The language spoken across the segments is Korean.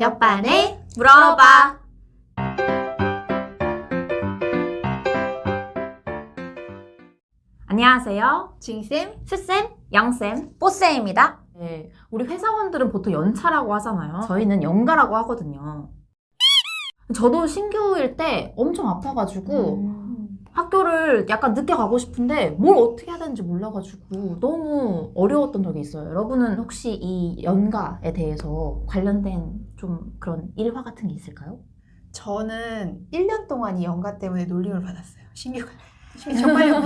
옆반에 물어봐. 안녕하세요. 징쌤, 스쌤, 영쌤. 뽀쌤입니다. 네, 우리 회사원들은 보통 연차라고 하잖아요. 저희는 연가라고 하거든요. 저도 신규일 때 엄청 아파가지고 학교를 약간 늦게 가고 싶은데 뭘 어떻게 해야 되는지 몰라가지고 너무 어려웠던 적이 있어요. 여러분은 혹시 이 연가에 대해서 관련된 좀 그런 일화 같은 게 있을까요? 저는 1년 동안 이 연가 때문에 놀림을 받았어요. 신규가. 정말요.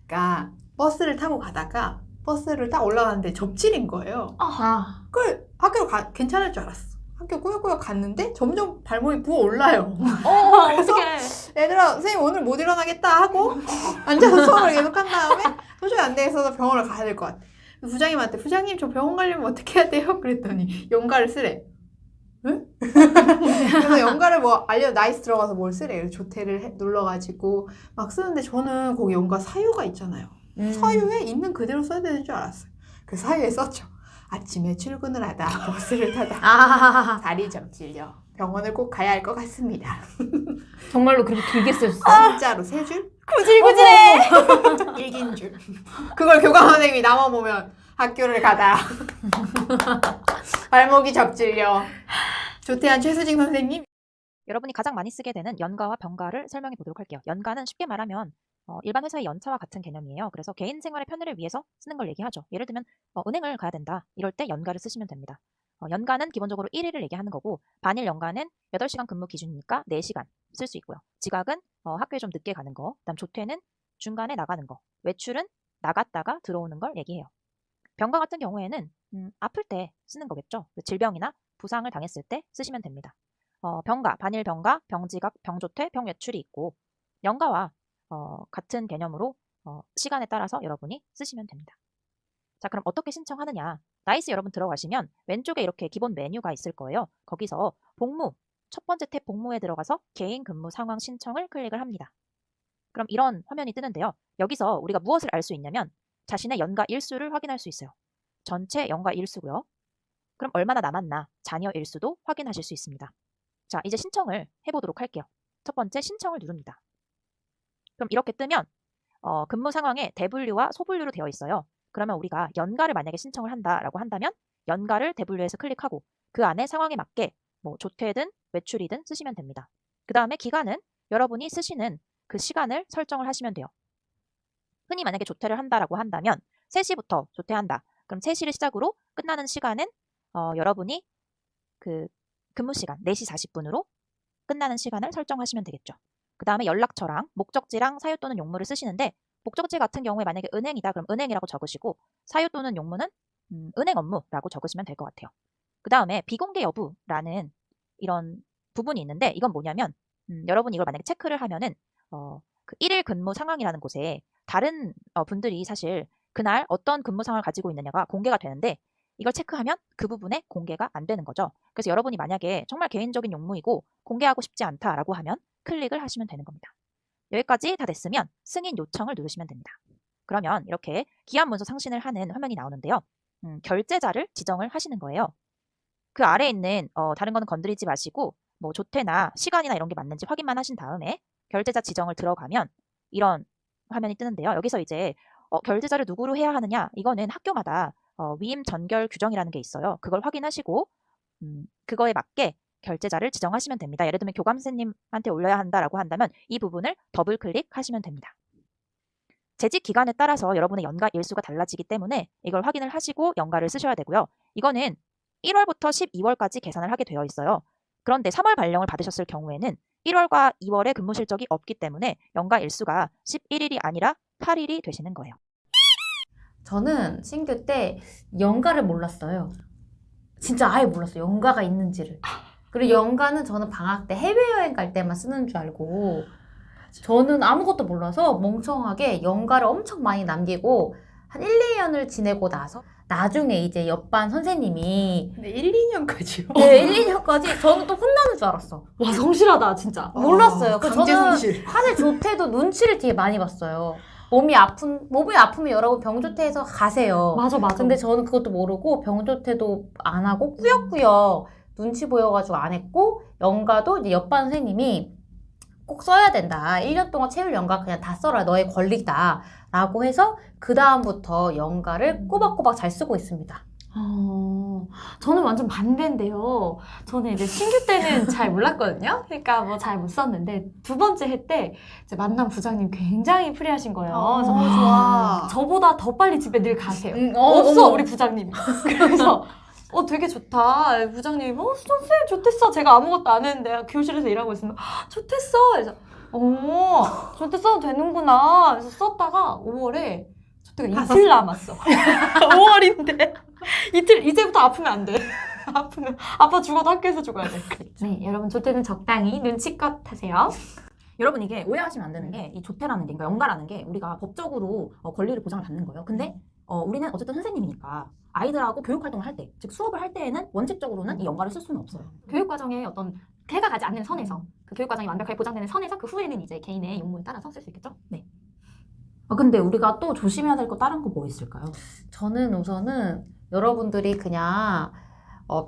그러니까 버스를 타고 가다가 버스를 딱 올라가는데 접질인 거예요. 그걸 학교로 괜찮을 줄 알았어. 학교 꾸역꾸역 갔는데 점점 발목이 부어 올라요. 그래서 어떡해. 얘들아, 선생님 오늘 못 일어나겠다 하고 앉아서 수업을 계속 한 다음에 도저히 안 되겠어서 병원을 가야 될 것 같아. 부장님한테 부장님 저 병원 가려면 어떻게 해야 돼요? 그랬더니 연가를 쓰래. 응? 그래서 연가를 나이스 들어가서 뭘 쓰래. 조퇴를 눌러가지고 막 쓰는데 저는 거기 연가 사유가 있잖아요. 사유에 있는 그대로 써야 되는 줄 알았어요. 그 사유에 썼죠. 아침에 출근을 하다 버스를 타다 다리 접질려 병원을 꼭 가야 할 것 같습니다. 정말로 그렇게 길게 쓰셨어요? 진짜로 3줄? 구질구질해! 일긴 줄. 그걸 교감 선생님이 남아보면 학교를 가다 발목이 접질려 조퇴한 최수진 선생님. 여러분이 가장 많이 쓰게 되는 연가와 병가를 설명해 보도록 할게요. 연가는 쉽게 말하면 일반 회사의 연차와 같은 개념이에요. 그래서 개인 생활의 편의를 위해서 쓰는 걸 얘기하죠. 예를 들면 은행을 가야 된다. 이럴 때 연가를 쓰시면 됩니다. 연가는 기본적으로 1일을 얘기하는 거고 반일 연가는 8시간 근무 기준이니까 4시간 쓸 수 있고요. 지각은 학교에 좀 늦게 가는 거, 그다음 조퇴는 중간에 나가는 거, 외출은 나갔다가 들어오는 걸 얘기해요. 병가 같은 경우에는 아플 때 쓰는 거겠죠. 질병이나 부상을 당했을 때 쓰시면 됩니다. 병가, 반일 병가, 병지각, 병조퇴, 병외출이 있고 연가와 같은 개념으로 시간에 따라서 여러분이 쓰시면 됩니다. 자, 그럼 어떻게 신청하느냐? 나이스 여러분 들어가시면 왼쪽에 이렇게 기본 메뉴가 있을 거예요. 거기서 복무, 첫 번째 탭 복무에 들어가서 개인 근무 상황 신청을 클릭을 합니다. 그럼 이런 화면이 뜨는데요. 여기서 우리가 무엇을 알 수 있냐면 자신의 연가 일수를 확인할 수 있어요. 전체 연가 일수고요. 그럼 얼마나 남았나 잔여 일수도 확인하실 수 있습니다. 자, 이제 신청을 해보도록 할게요. 첫 번째 신청을 누릅니다. 그럼 이렇게 뜨면 근무 상황에 대분류와 소분류로 되어 있어요. 그러면 우리가 연가를 만약에 신청을 한다라고 한다면 연가를 대분류해서 클릭하고 그 안에 상황에 맞게 뭐 조퇴든 외출이든 쓰시면 됩니다. 그 다음에 기간은 여러분이 쓰시는 그 시간을 설정을 하시면 돼요. 흔히 만약에 조퇴를 한다라고 한다면 3시부터 조퇴한다. 그럼 3시를 시작으로 끝나는 시간은 여러분이 그 근무 시간 4시 40분으로 끝나는 시간을 설정하시면 되겠죠. 그 다음에 연락처랑 목적지랑 사유 또는 용무를 쓰시는데 목적지 같은 경우에 만약에 은행이다 그럼 은행이라고 적으시고 사유 또는 용무는 은행 업무라고 적으시면 될 것 같아요. 그 다음에 비공개 여부라는 이런 부분이 있는데 이건 뭐냐면 여러분이 이걸 만약에 체크를 하면은 그 1일 근무 상황이라는 곳에 다른 분들이 사실 그날 어떤 근무 상황을 가지고 있느냐가 공개가 되는데 이걸 체크하면 그 부분에 공개가 안 되는 거죠. 그래서 여러분이 만약에 정말 개인적인 용무이고 공개하고 싶지 않다라고 하면 클릭을 하시면 되는 겁니다. 여기까지 다 됐으면 승인 요청을 누르시면 됩니다. 그러면 이렇게 기한 문서 상신을 하는 화면이 나오는데요. 결제자를 지정을 하시는 거예요. 그 아래에 있는 다른 거는 건드리지 마시고 뭐 조퇴나 시간이나 이런 게 맞는지 확인만 하신 다음에 결제자 지정을 들어가면 이런 화면이 뜨는데요. 여기서 이제 결제자를 누구로 해야 하느냐 이거는 학교마다 위임 전결 규정이라는 게 있어요. 그걸 확인하시고 그거에 맞게 결제자를 지정하시면 됩니다. 예를 들면 교감 선생님한테 올려야 한다라고 한다면 이 부분을 더블 클릭하시면 됩니다. 재직 기간에 따라서 여러분의 연가 일수가 달라지기 때문에 이걸 확인을 하시고 연가를 쓰셔야 되고요. 이거는 1월부터 12월까지 계산을 하게 되어 있어요. 그런데 3월 발령을 받으셨을 경우에는 1월과 2월에 근무 실적이 없기 때문에 연가 일수가 11일이 아니라 8일이 되시는 거예요. 저는 신규 때 연가를 몰랐어요. 진짜 아예 몰랐어요. 연가가 있는지를. 그리고 연가는 저는 방학 때 해외여행 갈 때만 쓰는 줄 알고 저는 아무것도 몰라서 멍청하게 연가를 엄청 많이 남기고 한 1, 2년을 지내고 나서 나중에 이제 옆반 선생님이 근데 1, 2년까지요? 네, 1, 2년까지 저는 또 혼나는 줄 알았어. 와, 성실하다, 진짜. 몰랐어요. 그래서 강제 저는 성실. 사실 조퇴도 눈치를 되게 많이 봤어요. 몸이 아프면 여러분 병조퇴해서 가세요. 맞아. 근데 저는 그것도 모르고 병조퇴도 안 하고 꾸역꾸역 눈치 보여가지고 안 했고, 연가도 이제 옆반 선생님이 꼭 써야 된다. 1년 동안 채울 연가 그냥 다 써라. 너의 권리다. 라고 해서 그 다음부터 연가를 꼬박꼬박 잘 쓰고 있습니다. 저는 완전 반대인데요. 저는 이제 신규 때는 잘 몰랐거든요. 그러니까 뭐 잘 못 썼는데 두 번째 해 때 이제 만난 부장님 굉장히 프리하신 거예요. 그래서 좋아. 저보다 더 빨리 집에 늘 가세요. 어머. 우리 부장님이. 그래서 되게 좋다. 부장님이 수정쌤 좋댔어. 제가 아무것도 안 했는데 교실에서 일하고 있으면 좋댔어. 그래서 좋댔 써도 되는구나. 그래서 썼다가 5월에 저때가 이틀 남았어. 5월인데 이제부터 아프면 안 돼. 아프면 아빠 죽어도 학교에서 죽어야 돼. 네, 여러분 조퇴는 적당히 눈치껏 하세요. 여러분 이게 오해하시면 안 되는 게 이 조퇴라는 게, 그러니까 연가라는 게 우리가 법적으로 권리를 보장을 받는 거예요. 근데 우리는 어쨌든 선생님이니까 아이들하고 교육 활동을 할 때, 즉 수업을 할 때에는 원칙적으로는 이 연가를 쓸 수는 없어요. 교육 과정에 어떤 해가 가지 않는 선에서 그 교육 과정이 완벽하게 보장되는 선에서 그 후에는 이제 개인의 용무에 따라서 쓸 수 있겠죠? 네. 근데 우리가 또 조심해야 될 거 다른 거 뭐 있을까요? 저는 우선은 여러분들이 그냥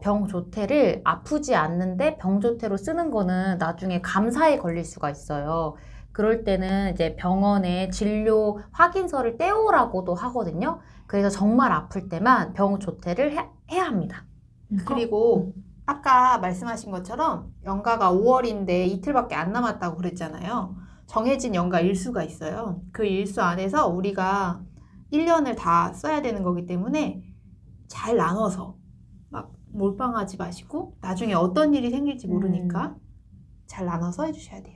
병조퇴를 아프지 않는데 병조퇴로 쓰는 거는 나중에 감사에 걸릴 수가 있어요. 그럴 때는 이제 병원에 진료 확인서를 떼오라고도 하거든요. 그래서 정말 아플 때만 병조퇴를 해야 합니다. 그리고 아까 말씀하신 것처럼 연가가 5월인데 이틀밖에 안 남았다고 그랬잖아요. 정해진 연가 일수가 있어요. 그 일수 안에서 우리가 1년을 다 써야 되는 거기 때문에 잘 나눠서 막 몰빵하지 마시고 나중에 어떤 일이 생길지 모르니까 잘 나눠서 해주셔야 돼요.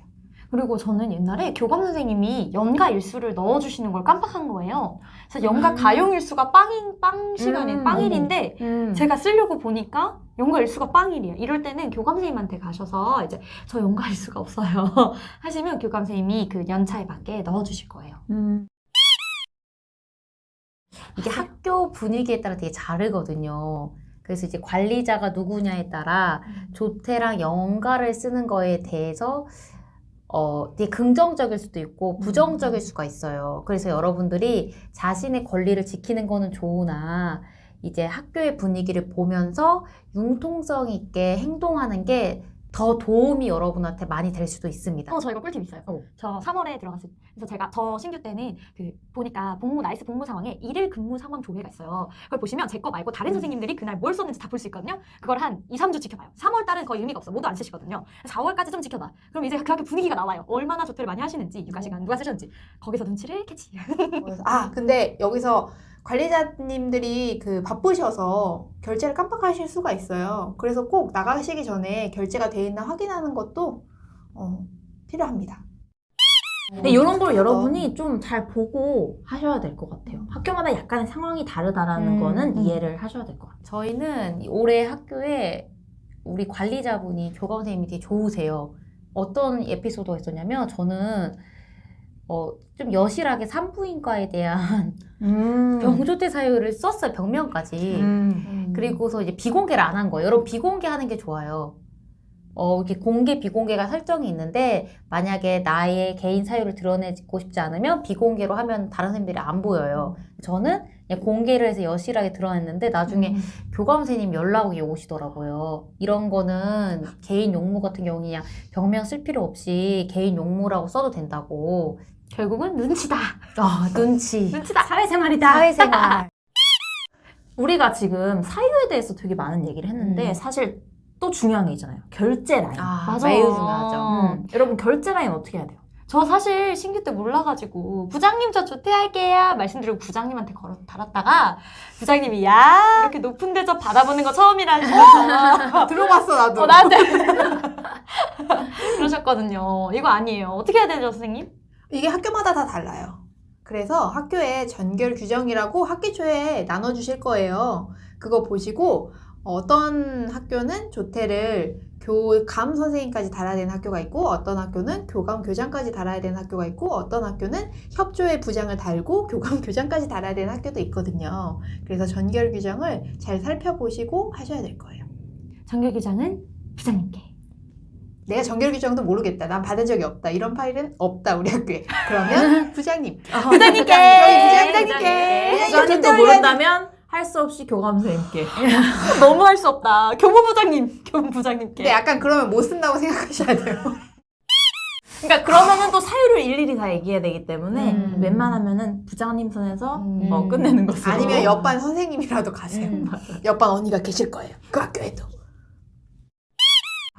그리고 저는 옛날에 교감 선생님이 연가 일수를 넣어주시는 걸 깜빡한 거예요. 그래서 연가 가용 일수가 빵 시간인 빵일인데 제가 쓰려고 보니까 연가 일수가 빵일이에요. 이럴 때는 교감 선생님한테 가셔서 이제 저 연가 일수가 없어요 하시면 교감 선생님이 그 연차에 맞게 넣어주실 거예요. 이게 학교 분위기에 따라 되게 다르거든요. 그래서 이제 관리자가 누구냐에 따라 조퇴랑 연가를 쓰는 거에 대해서 되게 긍정적일 수도 있고 부정적일 수가 있어요. 그래서 여러분들이 자신의 권리를 지키는 거는 좋으나 이제 학교의 분위기를 보면서 융통성 있게 행동하는 게 더 도움이 여러분한테 많이 될 수도 있습니다. 저 이거 꿀팁 있어요. 저 3월에 들어갔을 때 그래서 저 신규 때는 보니까 나이스 복무 상황에 일일 근무 상황 조회가 있어요. 그걸 보시면 제 거 말고 다른 선생님들이 그날 뭘 썼는지 다 볼 수 있거든요. 그걸 한 2, 3주 지켜봐요. 3월 달은 거의 의미가 없어. 모두 안 쓰시거든요. 4월까지 좀 지켜봐. 그럼 이제 그 학교 분위기가 나와요. 얼마나 조퇴를 많이 하시는지, 육아 시간 누가 쓰셨는지 거기서 눈치를 캐치. 근데 여기서 관리자님들이 바쁘셔서 결제를 깜빡하실 수가 있어요. 그래서 꼭 나가시기 전에 결제가 돼 있나 확인하는 것도 필요합니다. 근데 이런 걸 여러분이 좀 잘 보고 하셔야 될 것 같아요. 학교마다 약간의 상황이 다르다라는 거는 이해를 하셔야 될 것 같아요. 저희는 올해 학교에 우리 관리자분이 교감 선생님이 되게 좋으세요. 어떤 에피소드가 있었냐면 저는 좀 여실하게 산부인과에 대한 병조퇴 사유를 썼어요. 병명까지. 그리고서 이제 비공개를 안 한 거예요. 여러분 비공개하는 게 좋아요. 이렇게 공개, 비공개가 설정이 있는데 만약에 나의 개인 사유를 드러내고 싶지 않으면 비공개로 하면 다른 선생님들이 안 보여요. 저는 그냥 공개를 해서 여실하게 드러냈는데 나중에 교감 선생님 연락이 오시더라고요. 이런 거는 개인 용무 같은 경우는 그냥 병명 쓸 필요 없이 개인 용무라고 써도 된다고. 결국은 눈치다. 눈치다. 사회생활이다. 사회생활. 우리가 지금 사유에 대해서 되게 많은 얘기를 했는데 사실 또 중요한 게 있잖아요. 결제 라인. 맞아. 매우 중요하죠. 여러분 결제 라인 어떻게 해야 돼요? 저 사실 신규 때 몰라가지고 부장님 저 조퇴할게요 말씀드리고 부장님한테 달았다가 부장님이 야 이렇게 높은 데서 받아보는 거 처음이라니까 들어봤어 나도. 나한테 그러셨거든요. 이거 아니에요. 어떻게 해야 되죠 선생님? 이게 학교마다 다 달라요. 그래서 학교에 전결 규정이라고 학기 초에 나눠주실 거예요. 그거 보시고 어떤 학교는 조퇴를 교감 선생님까지 달아야 되는 학교가 있고 어떤 학교는 교감 교장까지 달아야 되는 학교가 있고 어떤 학교는 협조의 부장을 달고 교감 교장까지 달아야 되는 학교도 있거든요. 그래서 전결 규정을 잘 살펴보시고 하셔야 될 거예요. 전결 규정은 부장님께. 내가 전결 규정도 모르겠다. 난 받은 적이 없다. 이런 파일은 없다 우리 학교에. 그러면 부장님. 부장님께. 부장님께. 부장님도 모른다면 할 수 없이 교감선생님께. 너무 할 수 없다. 교무부장님께. 근데 약간 그러면 못 쓴다고 생각하셔야 돼요. 그러니까 그러면은 또 사유를 일일이 다 얘기해야 되기 때문에 웬만하면은 부장님 선에서 끝내는 것으로. 아니면 옆반 선생님이라도 가세요. 맞아요. 옆반 언니가 계실 거예요. 그 학교에도.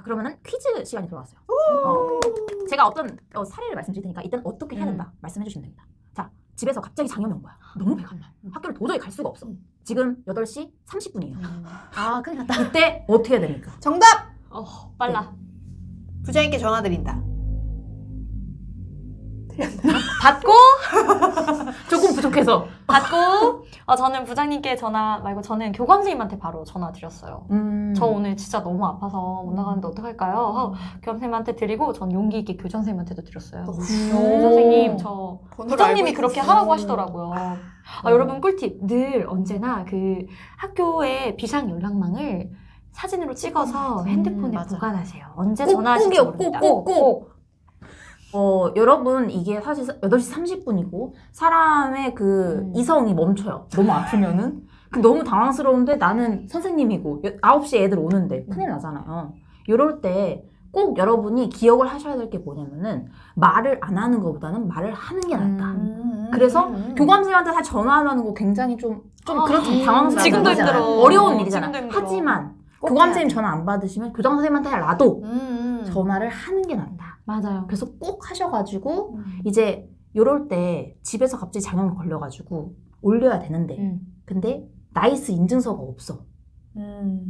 그러면은 퀴즈 시간이 돌아왔어요. 제가 어떤 사례를 말씀드릴 테니까 이때는 어떻게 해야 된다 말씀해 주시면 됩니다. 자, 집에서 갑자기 장염이 온 거야. 너무 배가 나. 학교를 도저히 갈 수가 없어. 지금 8시 30분이에요. 아, 큰일 났다. 이때 어떻게 해야 됩니까? 정답! 빨라. 부장님께 전화드린다. 받고 조금 부족해서. 저는 부장님께 전화 말고 저는 교감 선생님한테 바로 전화 드렸어요. 저 오늘 진짜 너무 아파서 못 나가는데 어떡할까요? 하고 교감 선생님한테 드리고 전 용기 있게 교장 선생님한테도 드렸어요. 선생님 저 부장님이 그렇게 하라고 하시더라고요. 여러분 꿀팁 늘 언제나 그 학교의 비상 연락망을 사진으로 찍어서 핸드폰에 맞아. 보관하세요. 언제 꼭, 전화하실지 꼭이요. 모릅니다. 꼭. 여러분 이게 사실 8시 30분이고 사람의 그 이성이 멈춰요. 너무 아프면은. 너무 당황스러운데 나는 선생님이고 9시에 애들 오는데 큰일 나잖아요. 이럴 때 꼭 여러분이 기억을 하셔야 될 게 뭐냐면은 말을 안 하는 것보다는 말을 하는 게 낫다. 그래서 교감선생님한테 다 전화하는 거 굉장히 좀 당황스러운 지금도 일이잖아요. 힘들어. 어려운 일이잖아요. 지금도 힘들어. 하지만 꼭 교감선생님 해야 돼. 전화 안 받으시면 교장선생님한테라도 전화를 하는 게 낫다. 맞아요. 그래서 꼭 하셔가지고 이제 요럴 때 집에서 갑자기 장염이 걸려가지고 올려야 되는데 근데 나이스 인증서가 없어.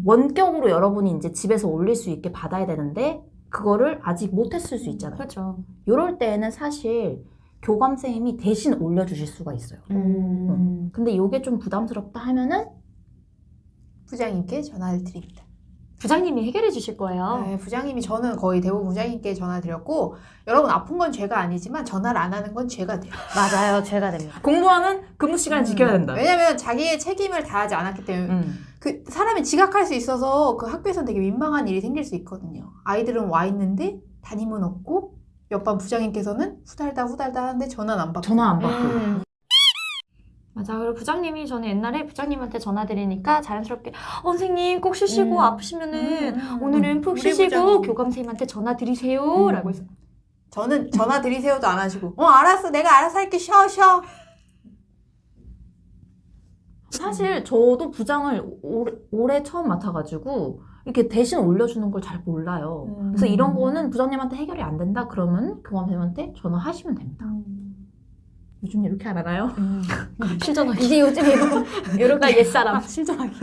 원격으로 여러분이 이제 집에서 올릴 수 있게 받아야 되는데 그거를 아직 못했을 수 있잖아요. 그렇죠. 요럴 때에는 사실 교감선생님이 대신 올려주실 수가 있어요. 근데 요게 좀 부담스럽다 하면은 부장님께 전화를 드립니다. 부장님이 해결해 주실 거예요. 네, 부장님이 저는 거의 대부분 부장님께 전화 드렸고 여러분 아픈 건 죄가 아니지만 전화를 안 하는 건 죄가 돼요. 맞아요. 죄가 됩니다. 공부하는 근무 시간을 지켜야 된다. 왜냐면 자기의 책임을 다하지 않았기 때문에 그 사람이 지각할 수 있어서 그 학교에서는 되게 민망한 일이 생길 수 있거든요. 아이들은 와 있는데 담임은 없고 옆반 부장님께서는 후달다 하는데 전화는 안 받고. 전화 안 받고. 맞아. 그리고 부장님이 저는 옛날에 부장님한테 전화 드리니까 자연스럽게 선생님 꼭 쉬시고 아프시면은 오늘은 푹 우리 쉬시고 부장님. 교감 선생님한테 전화 드리세요. 라고 해서 저는 전화 드리세요도 안 하시고 알았어 내가 알아서 할게 쉬어. 사실 저도 부장을 올해 처음 맡아가지고 이렇게 대신 올려주는 걸 잘 몰라요. 그래서 이런 거는 부장님한테 해결이 안 된다 그러면 교감선생님한테 전화하시면 됩니다. 요즘 이렇게 안 하나요? 실전하기. 이제 요즘 이렇게 나 옛사람. 실전하기.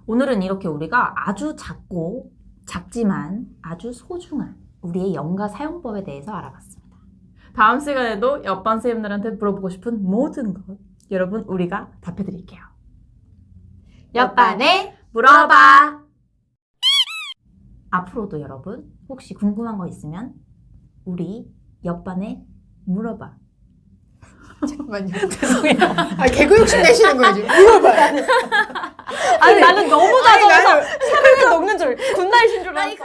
오늘은 이렇게 우리가 아주 작지만 아주 소중한 우리의 연가 사용법에 대해서 알아봤습니다. 다음 시간에도 옆반 선생님들한테 물어보고 싶은 모든 것 여러분 우리가 답해드릴게요. 옆반에 물어봐. 앞으로도 여러분 혹시 궁금한 거 있으면 우리 옆반에 물어봐. 잠깐만요. 죄송해요. 개그 욕심 내시는 거예요 지금. 물어봐요. 아니 나는 너무 아니, 자동해서 3일을 녹는 줄 굿나잇인 줄 알았어.